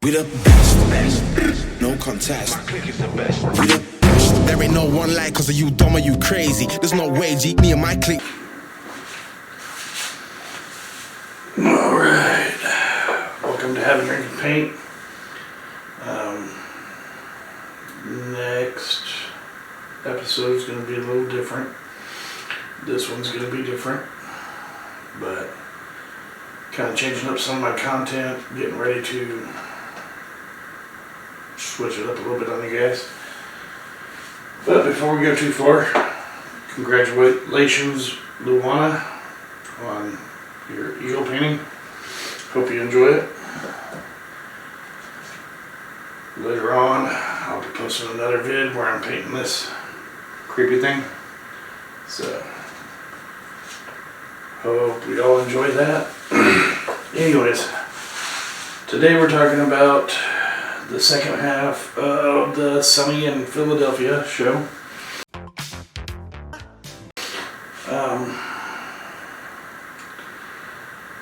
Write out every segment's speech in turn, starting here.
We the best, no contest. We the best. There ain't no one like cause of you dumb or you crazy. There's no way, G, me and my clique. Alright, welcome to Have a Drink and Paint. Next episode is going to be a little different. This one's going to be different, but kind of changing up some of my content, getting ready to switch it up a little bit on you guys. But before we go too far, congratulations, Luana, on your eagle painting. Hope you enjoy it. Later on, I'll be posting another vid where I'm painting this creepy thing. So, hope we all enjoy that. Anyways, today we're talking about the second half of the Sunny in Philadelphia show.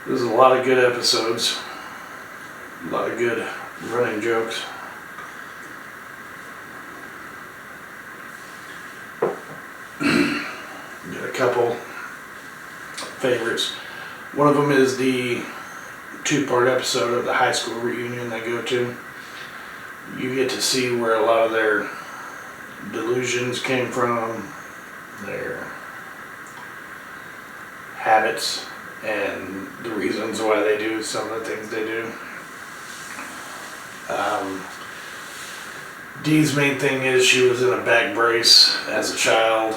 There's a lot of good episodes, a lot of good running jokes. Got a couple favorites. One of them is the two-part episode of the high school reunion they go to. You get to see where a lot of their delusions came from, their habits, and the reasons why they do some of the things they do. Dee's main thing is she was in a back brace as a child,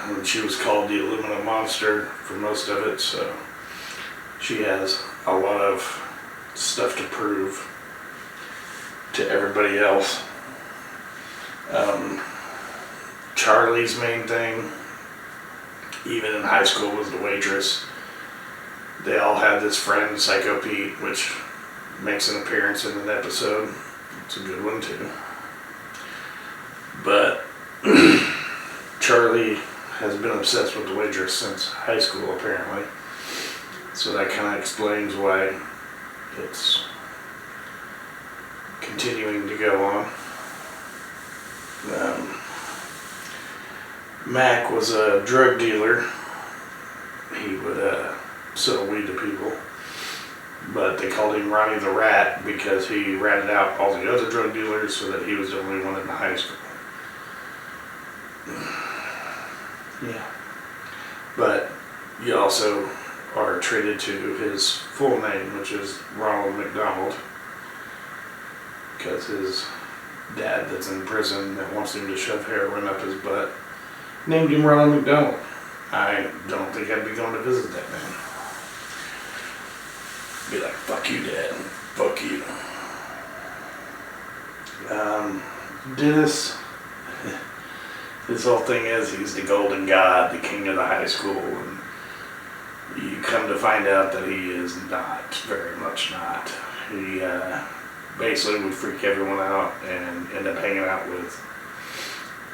and she was called the aluminum monster for most of it, so she has a lot of stuff to prove to everybody else. Charlie's main thing, even in high school, was the waitress. They all had this friend, Psycho Pete, which makes an appearance in an episode. It's a good one too. But Charlie has been obsessed with the waitress since high school, apparently. So that kind of explains why it's continuing to go on. Mac was a drug dealer. He would sell weed to people, but they called him Ronnie the Rat because he ratted out all the other drug dealers so that he was the only one in the high school. Yeah. But you also are treated to his full name, which is Ronald McDonald, because his dad that's in prison that wants him to shove heroin up his butt named him Ronald McDonald. I don't think I'd be going to visit that man. Be like, fuck you, Dad. Fuck you. Dennis, his whole thing is he's the golden god, the king of the high school, and you come to find out that he is not, very much not. He basically would freak everyone out and end up hanging out with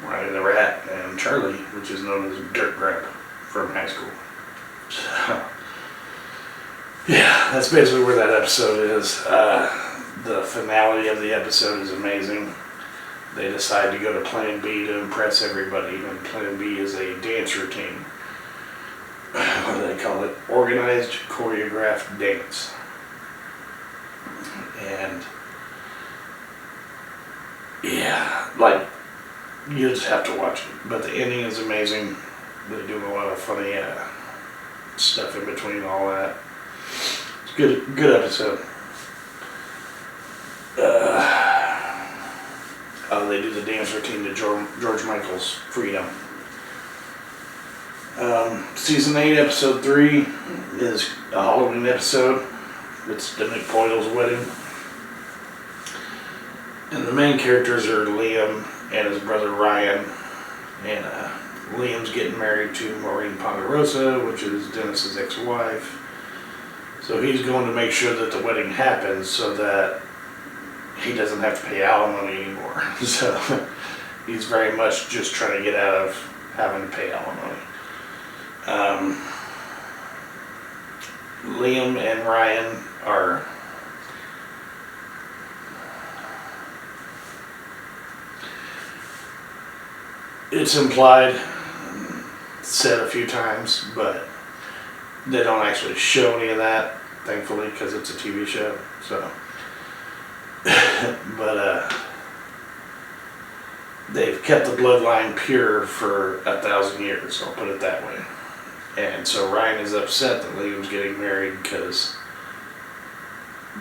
Ronnie the Rat and Charlie, which is known as Dirt Grab from high school. So, yeah, that's basically where that episode is. The finale of the episode is amazing. They decide to go to Plan B to impress everybody, and Plan B is a dance routine. What do they call it? Organized choreographed dance. And yeah, like, you just have to watch it. But the ending is amazing. They do a lot of funny stuff in between all that. It's a good episode. They do the dance routine to George Michael's Freedom. Season 8, episode 3 is a Halloween episode. It's the McPoyle's wedding. And the main characters are Liam and his brother Ryan. And Liam's getting married to Maureen Ponderosa, which is Dennis's ex-wife. So he's going to make sure that the wedding happens so that he doesn't have to pay alimony anymore. So he's very much just trying to get out of having to pay alimony. Liam and Ryan are it's implied, said a few times, but they don't actually show any of that, thankfully, because it's a TV show. So, but they've kept the bloodline pure for 1,000 years. I'll put it that way. And so Ryan is upset that Liam's getting married because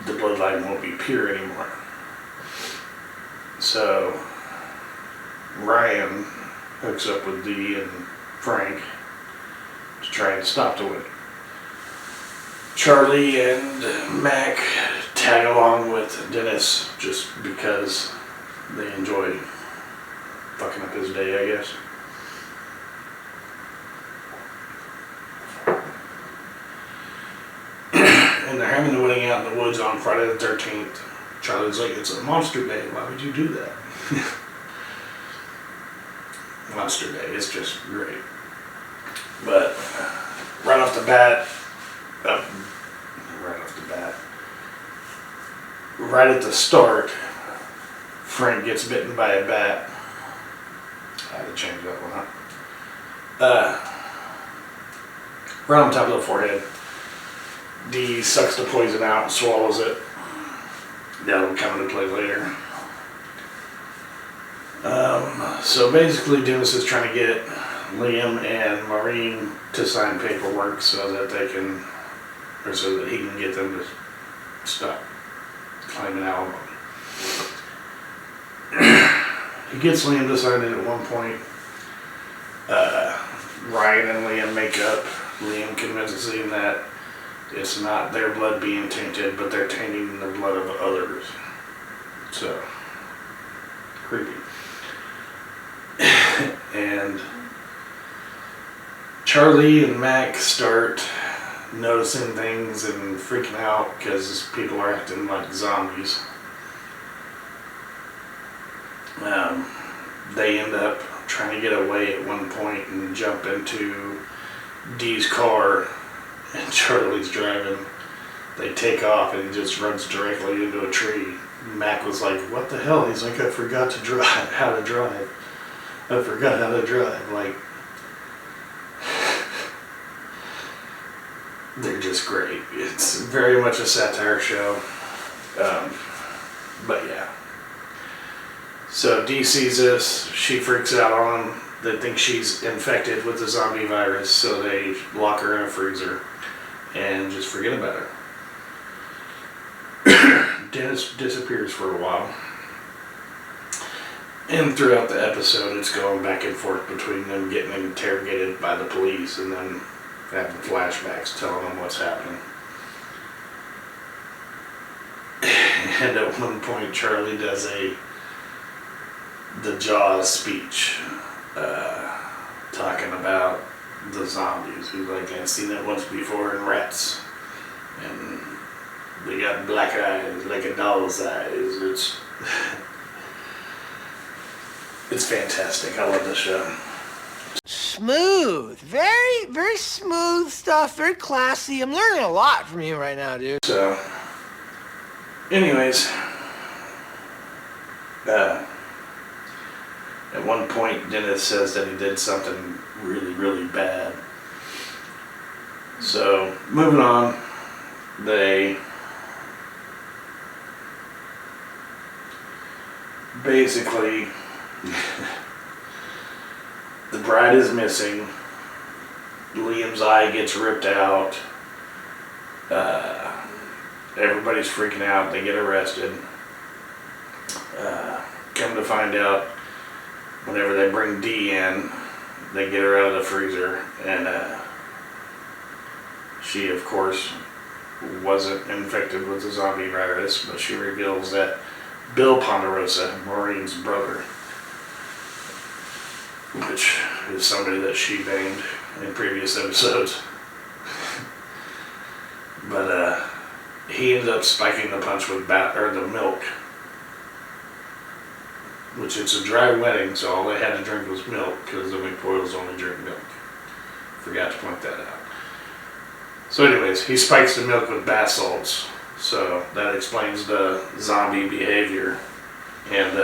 the bloodline won't be pure anymore. So Ryan hooks up with Dee and Frank to try and stop the wedding. Charlie and Mac tag along with Dennis just because they enjoy fucking up his day, I guess. And they're having the wedding out in the woods on Friday the 13th. Charlie's like, it's a monster day. Why would you do that? Monster day. It's just great. But right off the bat, right at the start, Frank gets bitten by a bat. I had to change that one up. Right on top of the forehead. Dee sucks the poison out and swallows it. That'll come into play later. So basically Dennis is trying to get Liam and Maureen to sign paperwork so that they can, or so that he can get them to stop claiming alimony. He gets Liam to sign it at one point. Ryan and Liam make up. Liam convinces him that it's not their blood being tainted, but they're tainting the blood of others. So, creepy. And Charlie and Mac start noticing things and freaking out because people are acting like zombies. They end up trying to get away at one point and jump into Dee's car, and Charlie's driving. They take off and he just runs directly into a tree. Mac was like, what the hell? He's like, I forgot to drive, how to drive. I forgot how to drive. Like, they're just great. It's very much a satire show. But yeah. So Dee sees this, she freaks out on him. They think she's infected with the zombie virus, so they lock her in a freezer and just forget about her. Dennis disappears for a while. And throughout the episode, it's going back and forth between them getting interrogated by the police and then having flashbacks telling them what's happening. And at one point, Charlie does the Jaws speech, talking about the zombies. He's like, I've seen it once before in rats, and they got black eyes like a doll's eyes. It's fantastic. I love this show. Smooth, very, very smooth stuff, very classy. I'm learning a lot from you right now, dude. So, anyways, at one point, Dennis says that he did something really, really bad. So, moving on, they basically, the bride is missing. Liam's eye gets ripped out. Everybody's freaking out. They get arrested. Come to find out, whenever they bring Dee in, they get her out of the freezer, and she, of course, wasn't infected with the zombie virus, but she reveals that Bill Ponderosa, Maureen's brother, which is somebody that she banged in previous episodes, but he ended up spiking the punch with the milk, which it's a dry wedding, so all they had to drink was milk because the McPoyles only drink milk. Forgot to point that out. So anyways, he spikes the milk with bath salts, so that explains the zombie behavior. And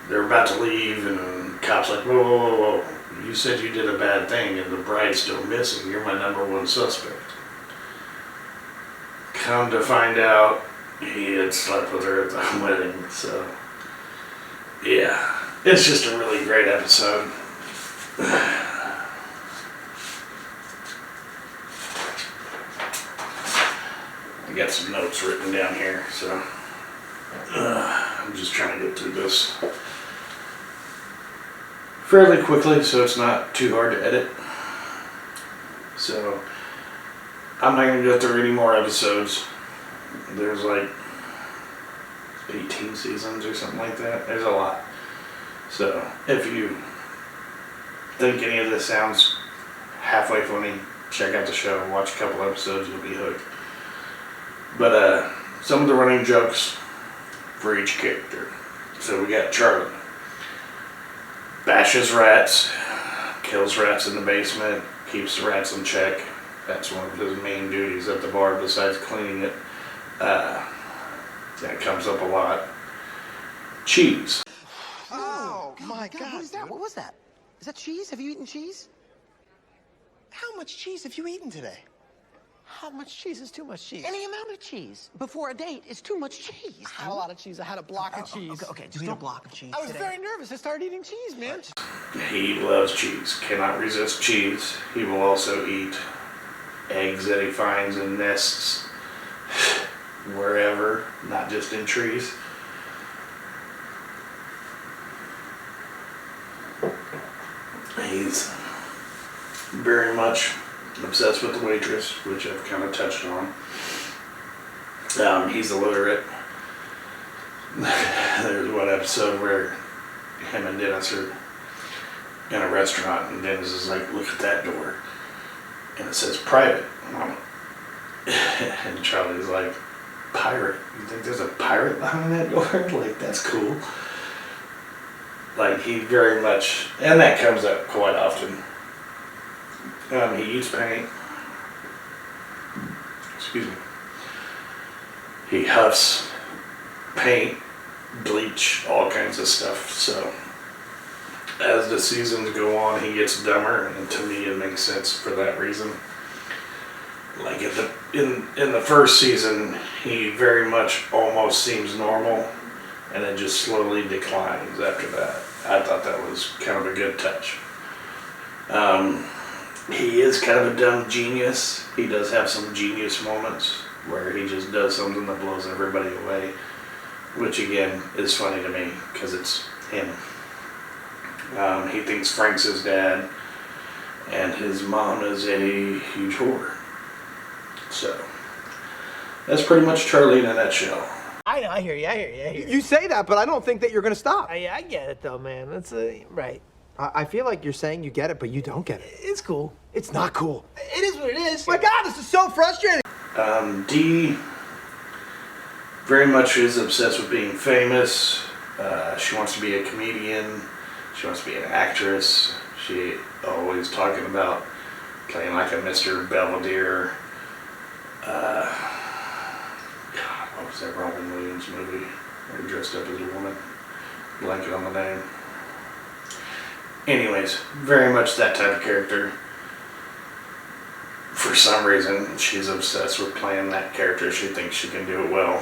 they're about to leave, and the cop's like, whoa, whoa, whoa, whoa. You said you did a bad thing, and the bride's still missing. You're my number one suspect. Come to find out, he had slept with her at the wedding, so yeah, it's just a really great episode. I got some notes written down here, so I'm just trying to get through this fairly quickly so it's not too hard to edit. So I'm not going to go through any more episodes. There's like 18 seasons or something like that. There's a lot. So if you think any of this sounds halfway funny, check out the show, watch a couple episodes, you'll be hooked. But some of the running jokes for each character. So we got Charlie. Bashes rats, kills rats in the basement, keeps the rats in check. That's one of his main duties at the bar besides cleaning it. That comes up a lot. Cheese. Oh, my God. What is that? What was that? Is that cheese? Have you eaten cheese? How much cheese have you eaten today? How much cheese is too much cheese? Any amount of cheese before a date is too much cheese. I had a lot of cheese. I had a block of cheese. Okay, just a block of cheese. I was very nervous. I started eating cheese, man. He loves cheese. Cannot resist cheese. He will also eat eggs that he finds in nests wherever, not just in trees. He's very much obsessed with the waitress, which I've kind of touched on. He's illiterate. There's one episode where him and Dennis are in a restaurant, and Dennis is like, look at that door. And it says private on it. And Charlie's like, pirate? You think there's a pirate behind that door? Like, that's cool. Like, he very much, and that comes up quite often. He eats paint. Excuse me. He huffs paint, bleach, all kinds of stuff. So, as the seasons go on, he gets dumber, and to me, it makes sense for that reason. Like in the first season, he very much almost seems normal, and it just slowly declines after that. I thought that was kind of a good touch. He is kind of a dumb genius. He does have some genius moments where he just does something that blows everybody away, which again is funny to me because it's him. He thinks Frank's his dad, and his mom is a huge whore. So, that's pretty much Charlie in a nutshell. I know, I hear you. You say that, but I don't think that you're gonna stop. I get it, though, man. That's right. I feel like you're saying you get it, but you don't get it. It's cool. It's not cool. It is what it is. My God, this is so frustrating. Dee very much is obsessed with being famous. She wants to be a comedian. She wants to be an actress. She always talking about playing like a Mr. Belvedere. God, what was that Robin Williams movie where he dressed up as a woman? Blanket on the name. Anyways, very much that type of character. For some reason, she's obsessed with playing that character. She thinks she can do it well.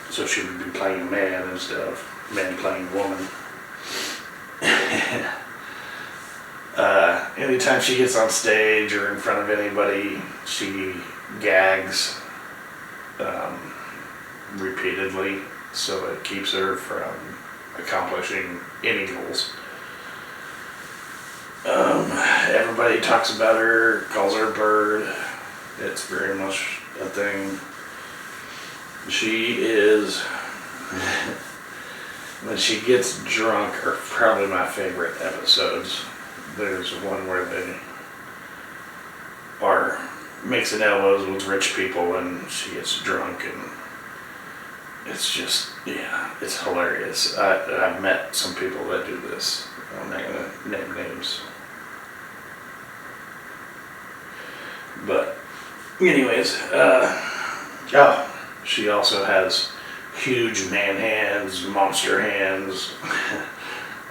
So she would be playing a man instead of men playing a woman. Anytime she gets on stage or in front of anybody, she gags repeatedly, so it keeps her from accomplishing any goals. Everybody talks about her, calls her a bird. It's very much a thing. She is, when she gets drunk, are probably my favorite episodes. There's one where they are mixing elbows with rich people and she gets drunk, and it's just, yeah, it's hilarious. I've met some people that do this. I'm not going to name names. But anyways, she also has huge man hands, monster hands.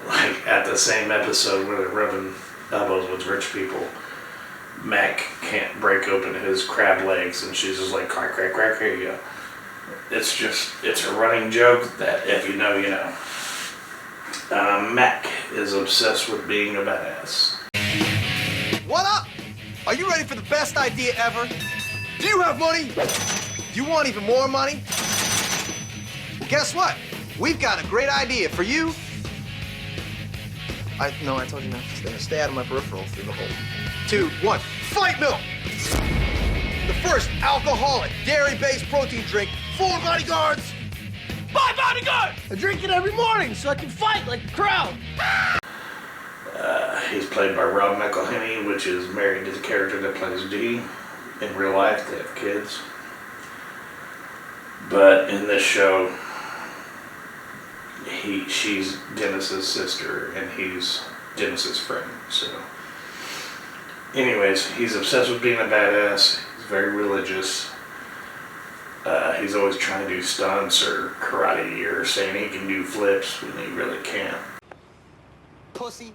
like at the same episode where they're rubbing elbows with rich people, Mac can't break open his crab legs, and she's just like, crack, crack, crack, here you go. It's a running joke that if you know, you know. Mac is obsessed with being a badass. What up? Are you ready for the best idea ever? Do you have money? Do you want even more money? Well, guess what? We've got a great idea for you. I told you not to stay out of my peripheral through the whole. 2, 1, Fight Milk! The first alcoholic, dairy-based protein drink for bodyguards. My bodyguard! I drink it every morning so I can fight like a crowd. He's played by Rob McElhenney, which is married to the character that plays Dee. In real life, they have kids. But in this show, she's Dennis's sister, and he's Dennis's friend. So, anyways, he's obsessed with being a badass. He's very religious. He's always trying to do stunts or karate or saying he can do flips when he really can't. Pussy.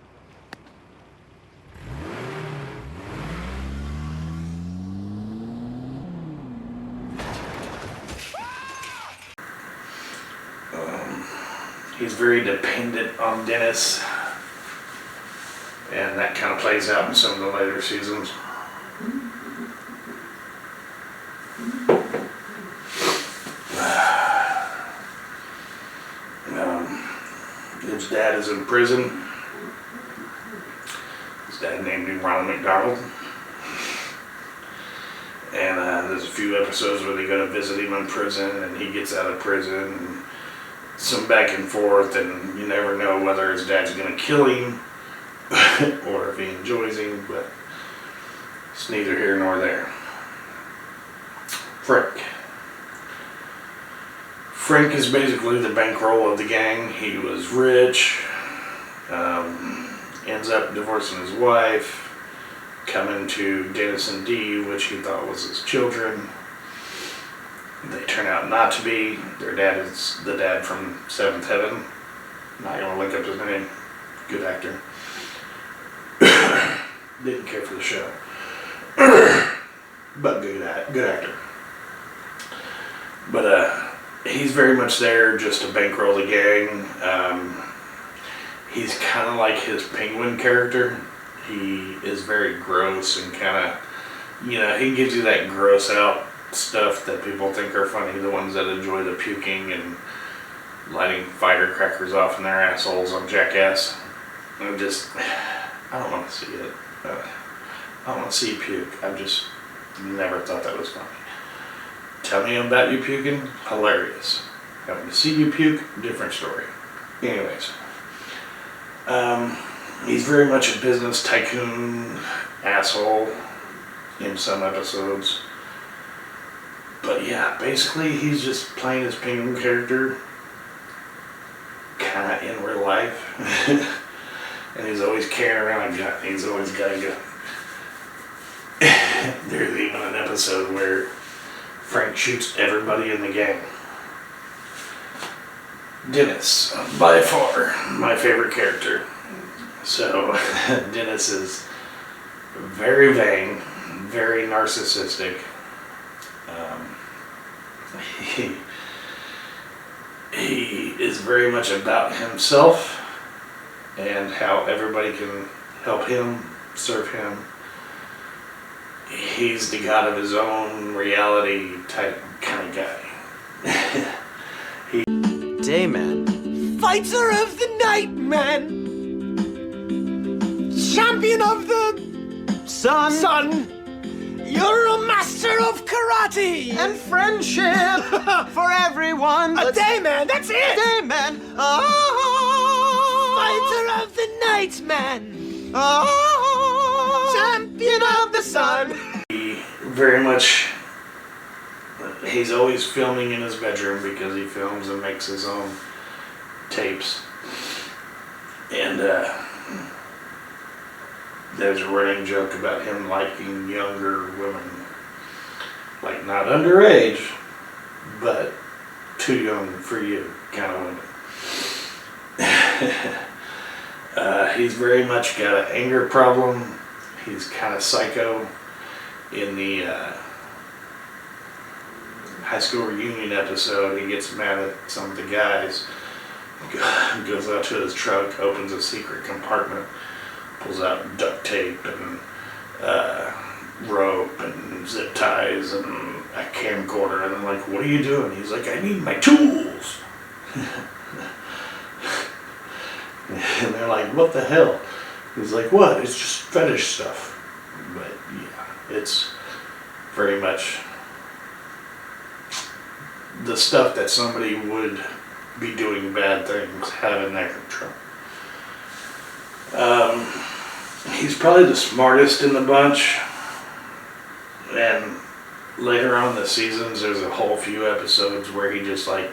He's very dependent on Dennis, and that kind of plays out in some of the later seasons. His dad is in prison. His dad named him Ronald McDonald. And there's a few episodes where they go to visit him in prison, and he gets out of prison, and some back and forth, and you never know whether his dad's going to kill him or if he enjoys him, but it's neither here nor there. Frank is basically the bankroll of the gang. He was rich, ends up divorcing his wife, coming to Dennis and Dee, which he thought was his children. They turn out not to be. Their dad is the dad from Seventh Heaven. Not gonna look up his name. Good actor. Didn't care for the show. But good actor. But he's very much there just to bankroll the gang. He's kind of like his Penguin character. He is very gross and kind of, he gives you that gross out stuff that people think are funny. The ones that enjoy the puking and lighting firecrackers off in their assholes on Jackass. I don't want to see it. I don't want to see you puke. I've just never thought that was funny. Tell me about you puking, hilarious. Having to see you puke, different story. Anyways, he's very much a business tycoon asshole in some episodes. But yeah, basically he's just playing his Penguin character kind of in real life. And he's always carrying around a gun. He's always got a gun. There's even an episode where Frank shoots everybody in the gang. Dennis, by far my favorite character. So Dennis is very vain, very narcissistic. He is very much about himself and how everybody can help him, serve him. He's the god of his own reality type kind of guy. Dayman. Fighter of the night, man. Champion of the sun. You're a master of karate And friendship for everyone. a day, man. That's it. Dayman. Fighter of the night, man. Champion of the sun. He very much, he's always filming in his bedroom because he films and makes his own tapes. And there's a running joke about him liking younger women. Like not underage, but too young for you kind of women. He's very much got an anger problem. He's kind of psycho. In the high school reunion episode, he gets mad at some of the guys, goes out to his truck, opens a secret compartment, pulls out duct tape and rope and zip ties and a camcorder, and I'm like, what are you doing? He's like, I need my tools. And they're like, what the hell? He's like, what? It's just fetish stuff. But yeah, it's very much the stuff that somebody would be doing bad things having their control. He's probably the smartest in the bunch, and later on in the seasons there's a whole few episodes where he just like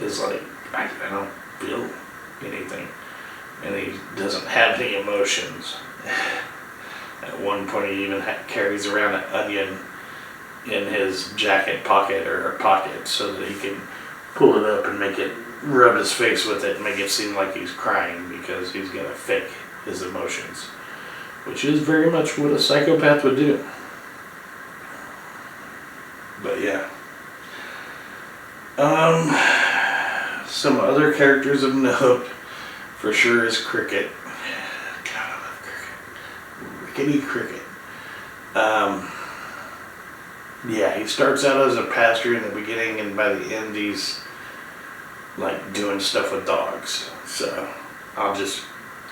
is like, I don't feel anything, and he doesn't have any emotions. At one point he even carries around an onion in his jacket pocket or pocket so that he can pull it up and make it, rub his face with it and make it seem like he's crying because he's gonna fake his emotions, which is very much what a psychopath would do. But yeah. Some other characters of note for sure is Cricket. God, I love Cricket. Rickety Cricket. Yeah, he starts out as a pastor in the beginning, and by the end he's like doing stuff with dogs. So I'll just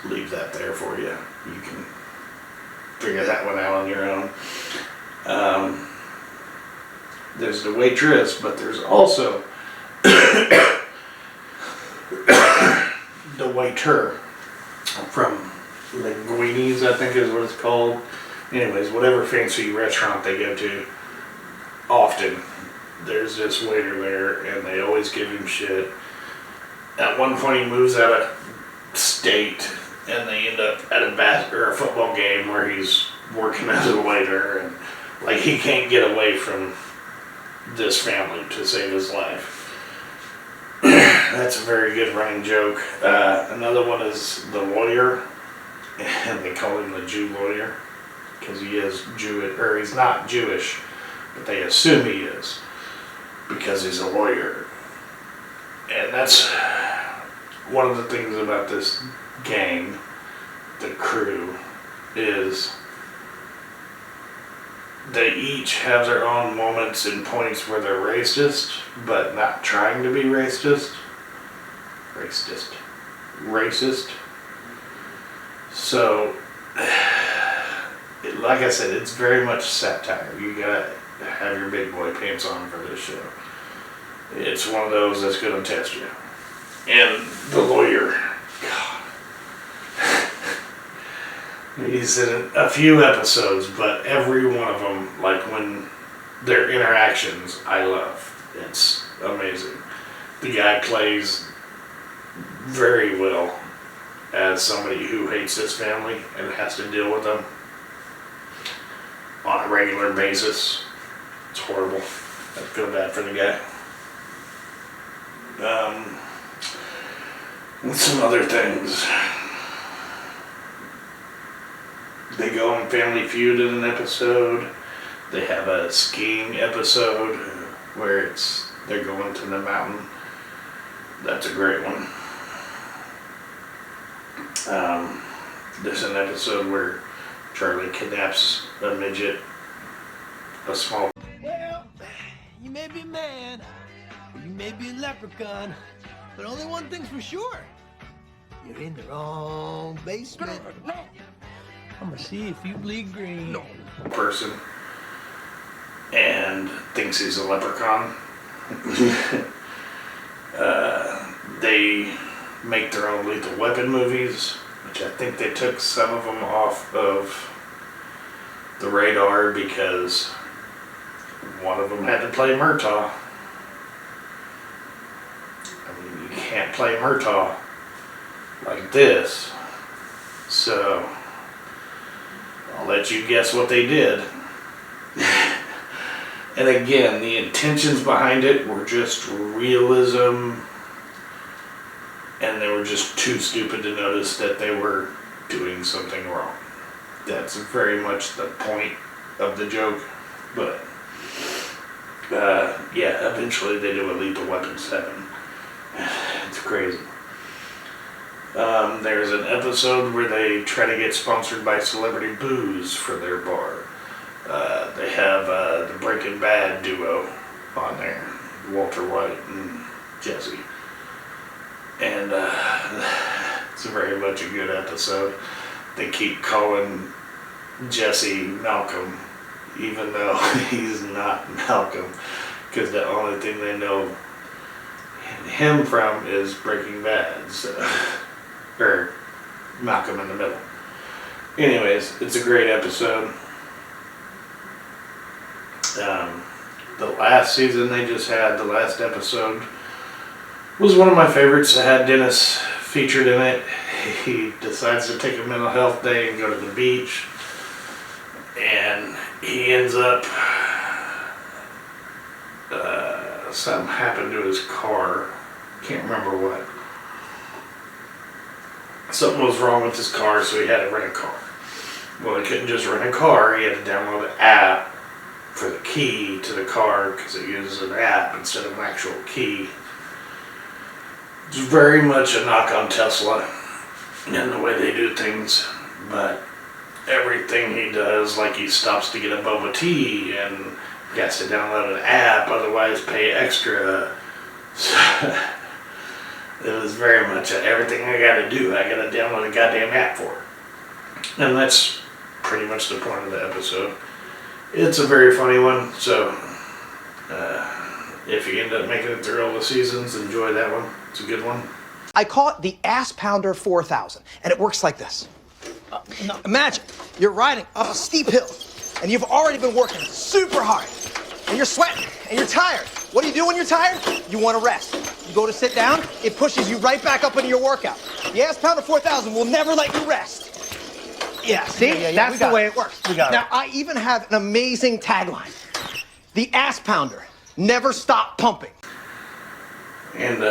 leave that there for you. You can figure that one out on your own. There's the waitress, but there's also the waiter from Linguini's, I think is what it's called. Anyways, whatever fancy restaurant they go to, often there's this waiter there, and they always give him shit. At one point, he moves out of state, and they end up at a football game where he's working as a waiter, and like he can't get away from this family to save his life. That's a very good running joke. Another one is the lawyer, and they call him the Jew lawyer because he is Jewish, or he's not Jewish, but they assume he is because he's a lawyer. And that's one of the things about this gang, the crew, is they each have their own moments and points where they're racist, but not trying to be racist. So, like I said, it's very much satire. You gotta have your big boy pants on for this show. It's one of those that's gonna test you. And the lawyer, God. He's in a few episodes, but every one of them, like when their interactions, I love. It's amazing. The guy plays very well as somebody who hates his family and has to deal with them on a regular basis. It's horrible. I feel bad for the guy. And some other things. They go on Family Feud in an episode. They have a skiing episode where they're going to the mountain. That's a great one. There's an episode where Charlie kidnaps a midget, a small. Well, you may be a man, or you may be a leprechaun, but only one thing's for sure. You're in the wrong basement. I'm gonna see if you bleed green. Person and thinks he's a leprechaun. They make their own Lethal Weapon movies, which I think they took some of them off of the radar because one of them had to play Murtaugh. I mean, you can't play Murtaugh like this, so I'll let you guess what they did. And again, the intentions behind it were just realism and they were just too stupid to notice that they were doing something wrong. That's very much the point of the joke, but yeah, eventually they do a Lethal Weapon 7. It's crazy. There's an episode where they try to get sponsored by Celebrity Booze for their bar. They have the Breaking Bad duo on there, Walter White and Jesse. And it's very much a good episode. They keep calling Jesse Malcolm, even though he's not Malcolm, because the only thing they know him from is Breaking Bad, so, or Malcolm in the Middle. Anyways, it's a great episode. The last season they just had, the last episode, was one of my favorites. It had Dennis featured in it. He decides to take a mental health day and go to the beach, and he ends up, something happened to his car. Can't remember what. Something was wrong with his car, so he had to rent a car. Well, he couldn't just rent a car, he had to download an app for the key to the car, because it uses an app instead of an actual key. It's very much a knock on Tesla and the way they do things, but everything he does, like he stops to get a boba tea and he has to download an app, otherwise pay extra. It was very much everything I gotta do, I gotta download a goddamn app for. And that's pretty much the point of the episode. It's a very funny one, so if you end up making it through all the seasons, enjoy that one. It's a good one. I call it the Ass Pounder 4000, and it works like this. Imagine you're riding up a steep hill, and you've already been working super hard, and you're sweating, and you're tired. What do you do when you're tired? You want to rest. You go to sit down, it pushes you right back up into your workout. The Ass Pounder 4000 will never let you rest. Yeah, see? That's the way it works. Now, I even have an amazing tagline. The Ass Pounder, never stop pumping. And,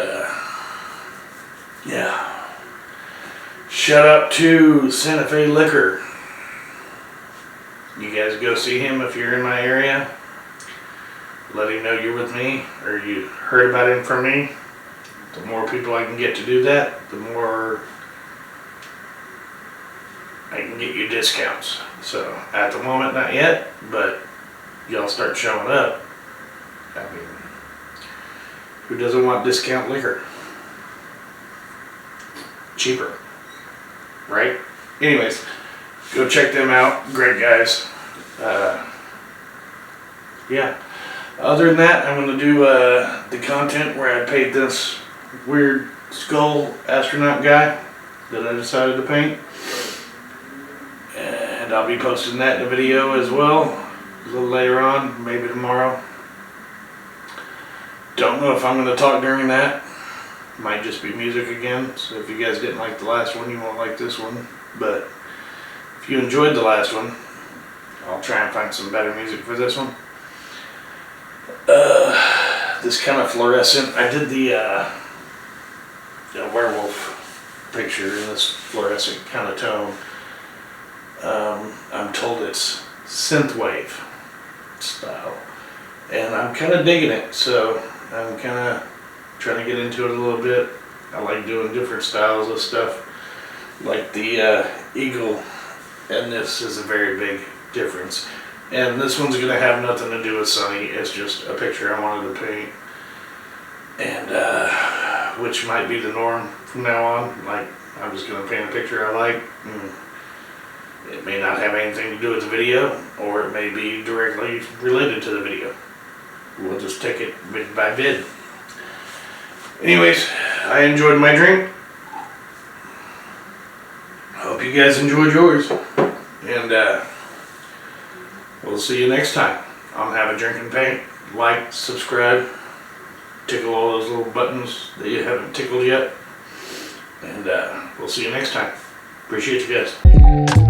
yeah. Shout out to Santa Fe Liquor. You guys go see him if you're in my area. Let him know you're with me, or you heard about him from me. The more people I can get to do that, the more I can get you discounts. So, at the moment, not yet, but y'all start showing up. I mean, who doesn't want discount liquor? Cheaper, right? Anyways, go check them out. Great guys. Yeah. Other than that, I'm going to do the content where I paint this weird skull astronaut guy that I decided to paint. And I'll be posting that in a video as well a little later on, maybe tomorrow. Don't know if I'm going to talk during that. Might just be music again, so if you guys didn't like the last one, you won't like this one. But if you enjoyed the last one, I'll try and find some better music for this one. This kind of fluorescent, I did the werewolf picture in this fluorescent kind of tone. I'm told it's synthwave style, and I'm kind of digging it, so I'm kind of trying to get into it a little bit. I like doing different styles of stuff, like the eagle, and this is a very big difference. And this one's going to have nothing to do with Sunny, it's just a picture I wanted to paint, and which might be the norm from now on. Like, I'm just going to paint a picture I like. It may not have anything to do with the video, or it may be directly related to the video. We'll just take it bit by bit. Anyways, I enjoyed my drink. Hope you guys enjoyed yours. And we'll see you next time on Have a Drink and Paint. Like, subscribe, tickle all those little buttons that you haven't tickled yet. And we'll see you next time. Appreciate you guys.